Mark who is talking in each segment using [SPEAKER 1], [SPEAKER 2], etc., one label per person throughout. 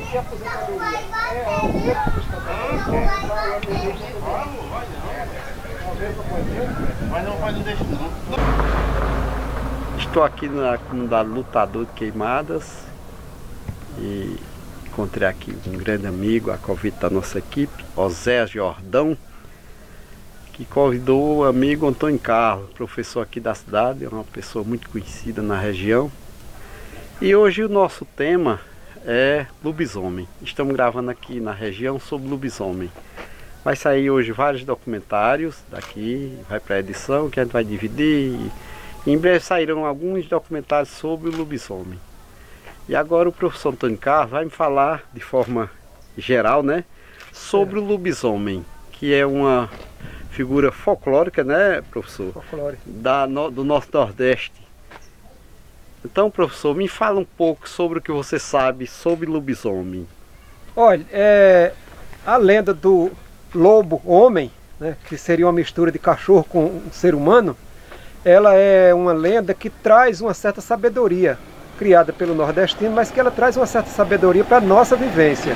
[SPEAKER 1] que a aposentadoria é algo
[SPEAKER 2] Mas não deixa não.
[SPEAKER 3] Estou aqui na comunidade Lutador de Queimadas e encontrei aqui um grande amigo, a convite da nossa equipe, Osés Jordão, que convidou o amigo Antônio Carlos, professor aqui da cidade, é uma pessoa muito conhecida na região. E hoje o nosso tema é lobisomem. Estamos gravando aqui na região sobre lobisomem. Vai sair hoje vários documentários daqui, vai para a edição que a gente vai dividir. E em breve sairão alguns documentários sobre o lobisomem. E agora o professor Antônio Carlos vai me falar de forma geral, né, sobre o lobisomem, que é uma figura folclórica, né, professor?
[SPEAKER 1] folclórico
[SPEAKER 3] Do nosso Nordeste. Então, professor, me fala um pouco sobre o que você sabe sobre lobisomem.
[SPEAKER 1] Olha, a lenda do lobo-homem, né, que seria uma mistura de cachorro com um ser humano, ela é uma lenda que traz uma certa sabedoria, criada pelo nordestino, mas que ela traz uma certa sabedoria para a nossa vivência.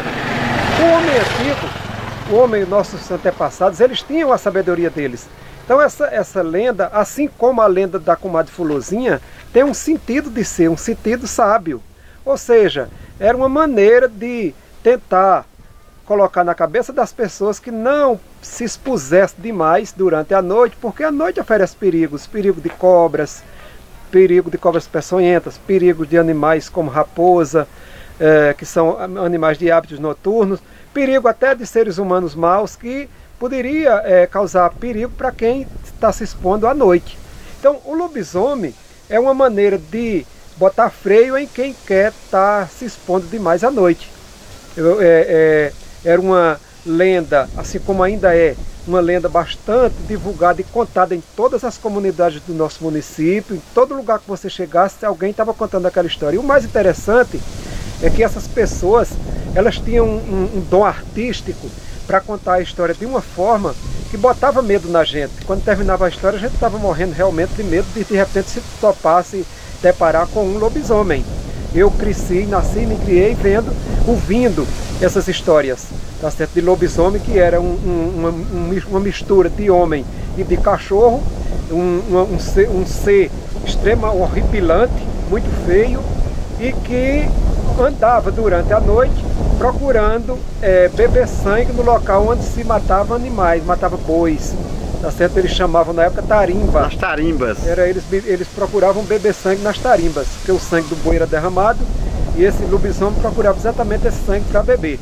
[SPEAKER 1] O homem antigo, nossos antepassados, eles tinham a sabedoria deles. Então essa lenda, assim como a lenda da comadre Fulozinha, tem um sentido de ser, um sentido sábio. Ou seja, era uma maneira de tentar colocar na cabeça das pessoas que não se expusesse demais durante a noite, porque a noite oferece perigos, perigo de cobras peçonhentas, perigo de animais como raposa, que são animais de hábitos noturnos, perigo até de seres humanos maus que poderia causar perigo para quem está se expondo à noite. Então o lobisomem é uma maneira de botar freio em quem quer estar se expondo demais à noite. Era uma lenda, assim como ainda é, uma lenda bastante divulgada e contada em todas as comunidades do nosso município. Em todo lugar que você chegasse, alguém estava contando aquela história. E o mais interessante é que essas pessoas, elas tinham um dom artístico para contar a história de uma forma que botava medo na gente. Quando terminava a história, a gente estava morrendo realmente de medo de repente se topasse, deparar com um lobisomem. Eu cresci, nasci, me criei ouvindo essas histórias, tá certo? De lobisomem, que era uma mistura de homem e de cachorro, um ser extremo, horripilante, muito feio, e que andava durante a noite procurando beber sangue no local onde se matava animais, matava bois, tá certo? Eles chamavam na época tarimba.
[SPEAKER 3] As tarimbas.
[SPEAKER 1] Eles procuravam beber sangue nas tarimbas, porque o sangue do boi era derramado e esse lobisomem procurava exatamente esse sangue para beber,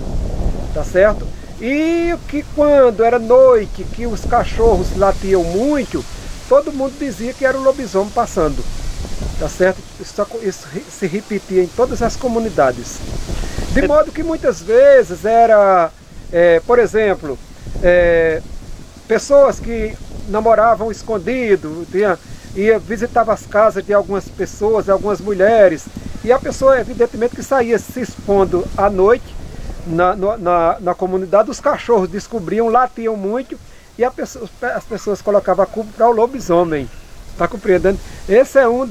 [SPEAKER 1] tá certo? E que quando era noite, que os cachorros latiam muito, todo mundo dizia que era o lobisomem passando, tá certo? Isso se repetia em todas as comunidades. De modo que muitas vezes era, por exemplo, pessoas que namoravam escondido, visitava as casas de algumas pessoas, algumas mulheres, e a pessoa evidentemente que saía se expondo à noite na comunidade, os cachorros descobriam, latiam muito, e as pessoas colocavam a culpa para o lobisomem. Está compreendendo? Esse é um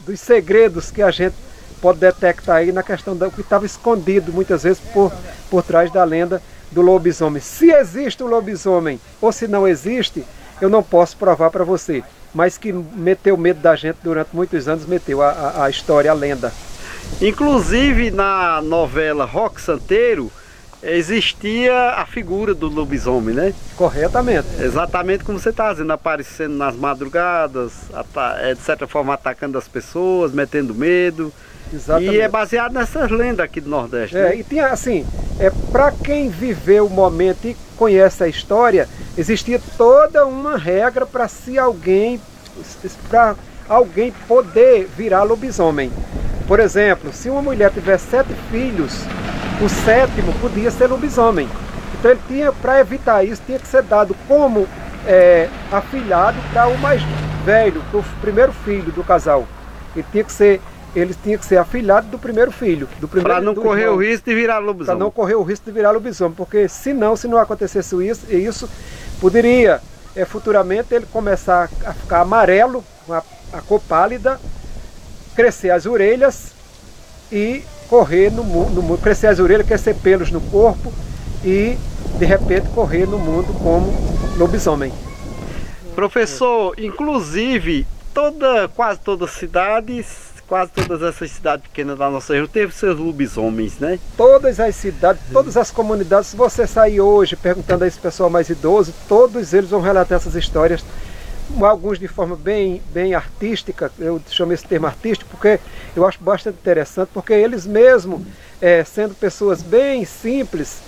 [SPEAKER 1] dos segredos que a gente pode detectar aí na questão do que estava escondido muitas vezes por trás da lenda do lobisomem. Se existe o lobisomem ou se não existe, eu não posso provar para você, mas que meteu medo da gente durante muitos anos, meteu a história, a lenda.
[SPEAKER 3] Inclusive na novela Roque Santeiro existia a figura do lobisomem, né?
[SPEAKER 1] Corretamente.
[SPEAKER 3] Exatamente como você está dizendo, aparecendo nas madrugadas, de certa forma atacando as pessoas, metendo medo. Exatamente. E é baseado nessas lendas aqui do Nordeste. Né?
[SPEAKER 1] E tinha assim, para quem viveu o momento e conhece a história, existia toda uma regra para alguém poder virar lobisomem. Por exemplo, se uma mulher tiver 7 filhos, o 7º podia ser lobisomem. Então ele tinha, para evitar isso, tinha que ser dado como afilhado para o mais velho, para o primeiro filho do casal. Ele tinha que ser afilhado do primeiro filho.
[SPEAKER 3] Para não correr o risco de virar lobisomem.
[SPEAKER 1] Para não correr o risco de virar lobisomem, porque se não acontecesse isso poderia futuramente ele começar a ficar amarelo, a cor pálida, crescer as orelhas e correr no mundo, crescer as orelhas, crescer pelos no corpo e de repente correr no mundo como lobisomem.
[SPEAKER 3] Professor, inclusive quase todas as cidades, quase todas essas cidades pequenas da nossa região teve seus lobisomens, né?
[SPEAKER 1] Todas as cidades, todas as comunidades, se você sair hoje perguntando a esse pessoal mais idoso, todos eles vão relatar essas histórias, alguns de forma bem artística. Eu chamo esse termo artístico porque eu acho bastante interessante, porque eles mesmos, sendo pessoas bem simples,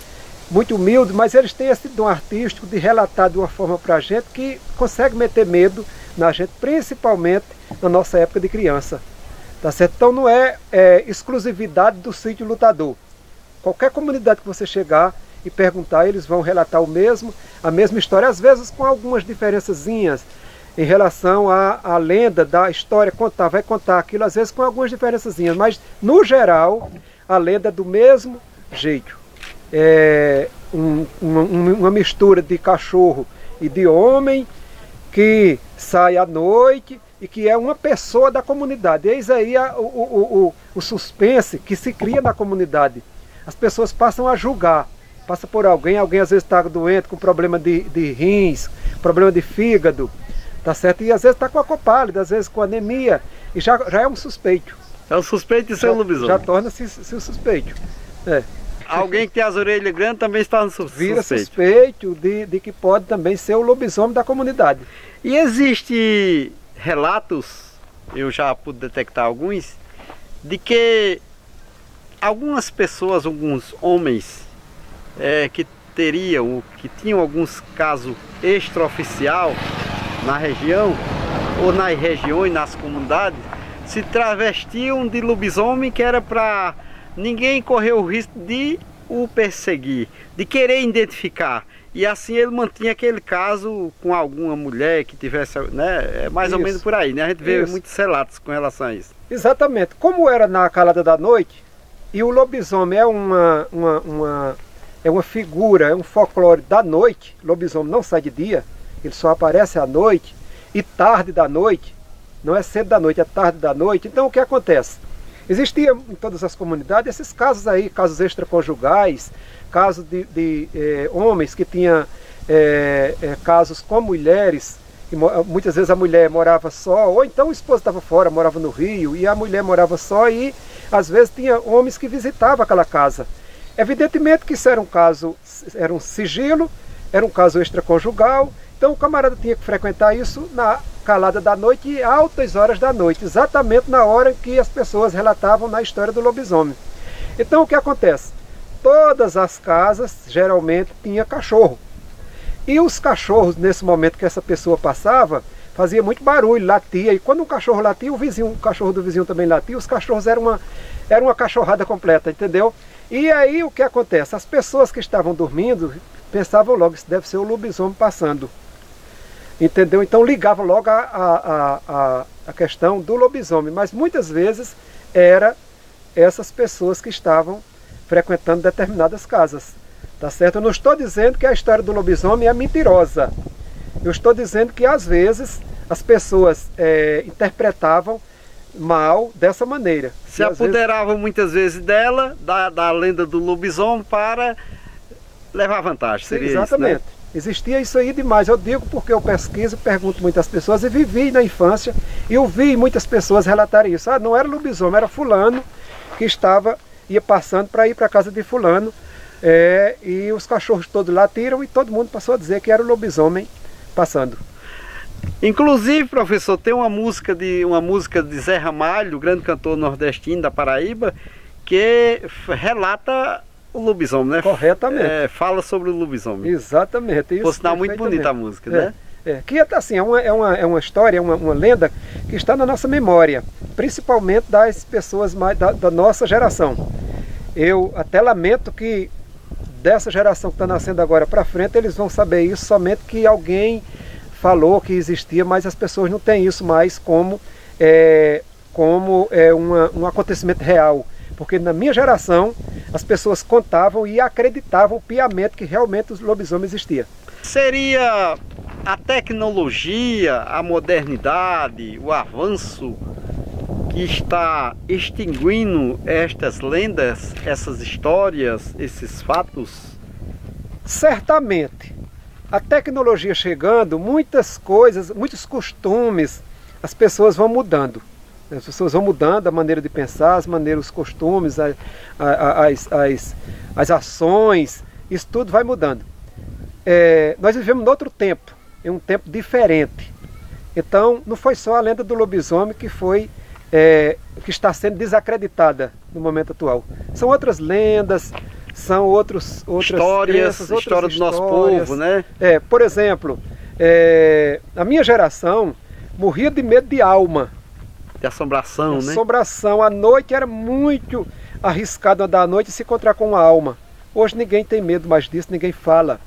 [SPEAKER 1] muito humildes, mas eles têm esse dom artístico de relatar de uma forma para a gente que consegue meter medo na gente, principalmente na nossa época de criança. Tá certo? Então não é exclusividade do Sítio Lutador. Qualquer comunidade que você chegar e perguntar, eles vão relatar a mesma história, às vezes com algumas diferençazinhas em relação à lenda da história, vai contar aquilo, às vezes com algumas diferençazinhas, mas no geral a lenda é do mesmo jeito. Uma mistura de cachorro e de homem que sai à noite e que é uma pessoa da comunidade. Eis aí o suspense que se cria na comunidade. As pessoas passam a julgar, passa por alguém às vezes está doente, com problema de rins, problema de fígado, tá certo? E às vezes está com a cor pálida, às vezes com anemia, e já é um suspeito.
[SPEAKER 3] É um suspeito de ser um lobisomem.
[SPEAKER 1] Já torna-se suspeito.
[SPEAKER 3] Alguém que tem as orelhas grandes também está no suspeito.
[SPEAKER 1] Vira suspeito de que pode também ser o lobisomem da comunidade.
[SPEAKER 3] E existe relatos, eu já pude detectar alguns, de que algumas pessoas, alguns homens que tinham alguns casos extraoficial na região, ou nas regiões, nas comunidades, se travestiam de lobisomem, que era para ninguém correr o risco de o perseguir, de querer identificar. E assim ele mantinha aquele caso com alguma mulher que tivesse, né? É mais ou menos por aí, né? A gente vê muitos relatos com relação a isso.
[SPEAKER 1] Exatamente. Como era na calada da noite, e o lobisomem é uma figura, é um folclore da noite. O lobisomem não sai de dia, ele só aparece à noite e tarde da noite. Não é cedo da noite, é tarde da noite. Então o que acontece? Existia em todas as comunidades esses casos aí, casos extraconjugais, casos de homens que tinham casos com mulheres, que muitas vezes a mulher morava só, ou então o esposo estava fora, morava no Rio, e a mulher morava só, e às vezes tinha homens que visitavam aquela casa. Evidentemente que isso era um sigilo, era um caso extraconjugal, então o camarada tinha que frequentar isso na calada da noite e altas horas da noite, exatamente na hora que as pessoas relatavam na história do lobisomem. Então o que acontece? Todas as casas geralmente tinha cachorro. E os cachorros, nesse momento que essa pessoa passava, fazia muito barulho, latia. E quando um cachorro latia, o cachorro do vizinho também latia. Os cachorros eram uma cachorrada completa, entendeu? E aí o que acontece? As pessoas que estavam dormindo pensavam logo, isso deve ser o lobisomem passando. Entendeu? Então ligavam logo a questão do lobisomem. Mas muitas vezes era essas pessoas que estavam frequentando determinadas casas. Tá certo? Eu não estou dizendo que a história do lobisomem é mentirosa. Eu estou dizendo que às vezes as pessoas interpretavam mal dessa maneira.
[SPEAKER 3] Se apoderavam muitas vezes dela, da lenda do lobisomem, para levar vantagem. Seria
[SPEAKER 1] exatamente.
[SPEAKER 3] Isso, né?
[SPEAKER 1] Existia isso aí demais. Eu digo porque eu pesquiso, pergunto muitas pessoas e vivi na infância e eu vi muitas pessoas relatarem isso. Ah, não era lobisomem, era fulano que ia passando para ir para a casa de fulano, e os cachorros todos latiram e todo mundo passou a dizer que era o lobisomem passando.
[SPEAKER 3] Inclusive, professor, tem uma música de Zé Ramalho, o grande cantor nordestino da Paraíba, que relata o lobisomem, né?
[SPEAKER 1] Corretamente.
[SPEAKER 3] Fala sobre o lobisomem.
[SPEAKER 1] Exatamente. Isso.
[SPEAKER 3] Por sinal, muito bonita a música, né?
[SPEAKER 1] Que assim, é uma história, uma lenda que está na nossa memória, principalmente das pessoas da nossa geração. Eu até lamento que dessa geração que está nascendo agora para frente, eles vão saber isso somente que alguém falou que existia, mas as pessoas não têm isso mais como um acontecimento real. Porque na minha geração, as pessoas contavam e acreditavam piamente que realmente os lobisomens existiam.
[SPEAKER 3] Seria a tecnologia, a modernidade, o avanço está extinguindo estas lendas, essas histórias, esses fatos?
[SPEAKER 1] Certamente. A tecnologia chegando, muitas coisas, muitos costumes, as pessoas vão mudando. As pessoas vão mudando a maneira de pensar, as maneiras, os costumes, as ações, isso tudo vai mudando. Nós vivemos em outro tempo, em um tempo diferente. Então, não foi só a lenda do lobisomem que que está sendo desacreditada no momento atual. São outras lendas, são outras
[SPEAKER 3] histórias, história do nosso povo, né?
[SPEAKER 1] Por exemplo, a minha geração morria de medo de alma.
[SPEAKER 3] De assombração, né?
[SPEAKER 1] Assombração. À noite era muito arriscado andar à noite e se encontrar com uma alma. Hoje ninguém tem medo mais disso, ninguém fala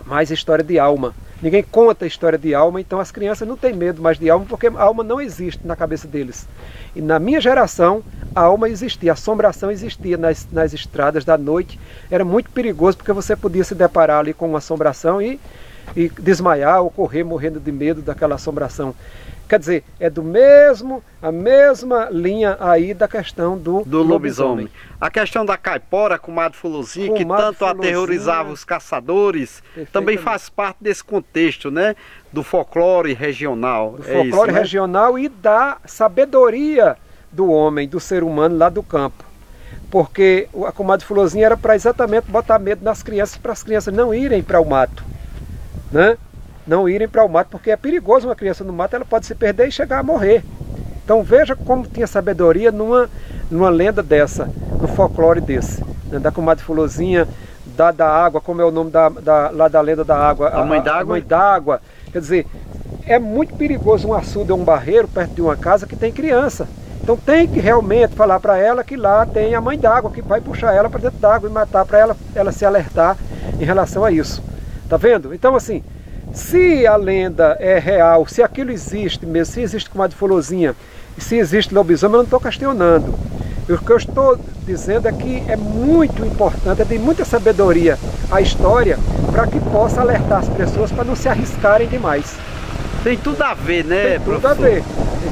[SPEAKER 1] mais história de alma. Ninguém conta a história de alma, então as crianças não têm medo mais de alma, porque a alma não existe na cabeça deles. E na minha geração, a alma existia, a assombração existia nas estradas da noite. Era muito perigoso, porque você podia se deparar ali com uma assombração e desmaiar ou correr morrendo de medo daquela assombração. Quer dizer, é a mesma linha aí da questão do lobisomem.
[SPEAKER 3] A questão da caipora, comadre Fulozinha, que tanto aterrorizava os caçadores, também faz parte desse contexto, né? Do folclore regional.
[SPEAKER 1] Do folclore regional e da sabedoria do homem, do ser humano lá do campo. Porque a comadre Fulozinha era para exatamente botar medo nas crianças, para as crianças não irem para o mato, né? Não irem para o mato, porque é perigoso uma criança no mato, ela pode se perder e chegar a morrer. Então veja como tinha sabedoria numa lenda dessa, no folclore desse, né? Da comadre Fulozinha, da água, como é o nome lá da lenda da água?
[SPEAKER 3] A mãe d'água.
[SPEAKER 1] A mãe d'água. Quer dizer, é muito perigoso um açude ou um barreiro perto de uma casa que tem criança. Então tem que realmente falar para ela que lá tem a mãe d'água, que vai puxar ela para dentro d'água e matar, para ela se alertar em relação a isso. Tá vendo? Então assim, se a lenda é real, se aquilo existe mesmo, se existe comadre Fulozinha, e se existe lobisomem, eu não estou questionando. O que eu estou dizendo é que é muito importante, é de muita sabedoria a história, para que possa alertar as pessoas para não se arriscarem demais.
[SPEAKER 3] Tem tudo a ver, né,
[SPEAKER 1] Tem tudo a ver.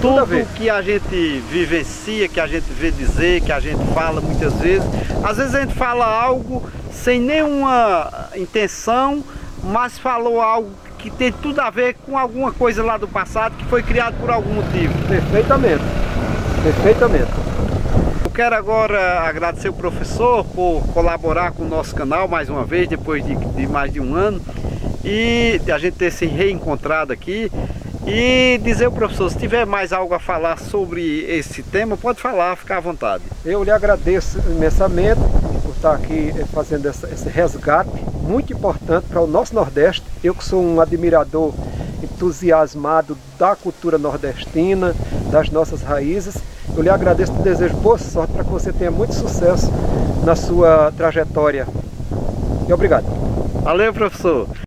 [SPEAKER 3] Tudo que a gente vivencia, que a gente vê dizer, que a gente fala muitas vezes. Às vezes a gente fala algo sem nenhuma intenção, mas falou algo que tem tudo a ver com alguma coisa lá do passado que foi criado por algum motivo.
[SPEAKER 1] Perfeitamente, perfeitamente.
[SPEAKER 3] Eu quero agora agradecer o professor por colaborar com o nosso canal mais uma vez, depois de mais de um ano, e a gente ter se reencontrado aqui. E dizer ao professor, se tiver mais algo a falar sobre esse tema, pode falar, ficar à vontade.
[SPEAKER 1] Eu lhe agradeço imensamente por estar aqui fazendo esse resgate muito importante para o nosso Nordeste. Eu que sou um admirador entusiasmado da cultura nordestina, das nossas raízes, eu lhe agradeço e desejo boa sorte para que você tenha muito sucesso na sua trajetória. E obrigado.
[SPEAKER 3] Valeu, professor.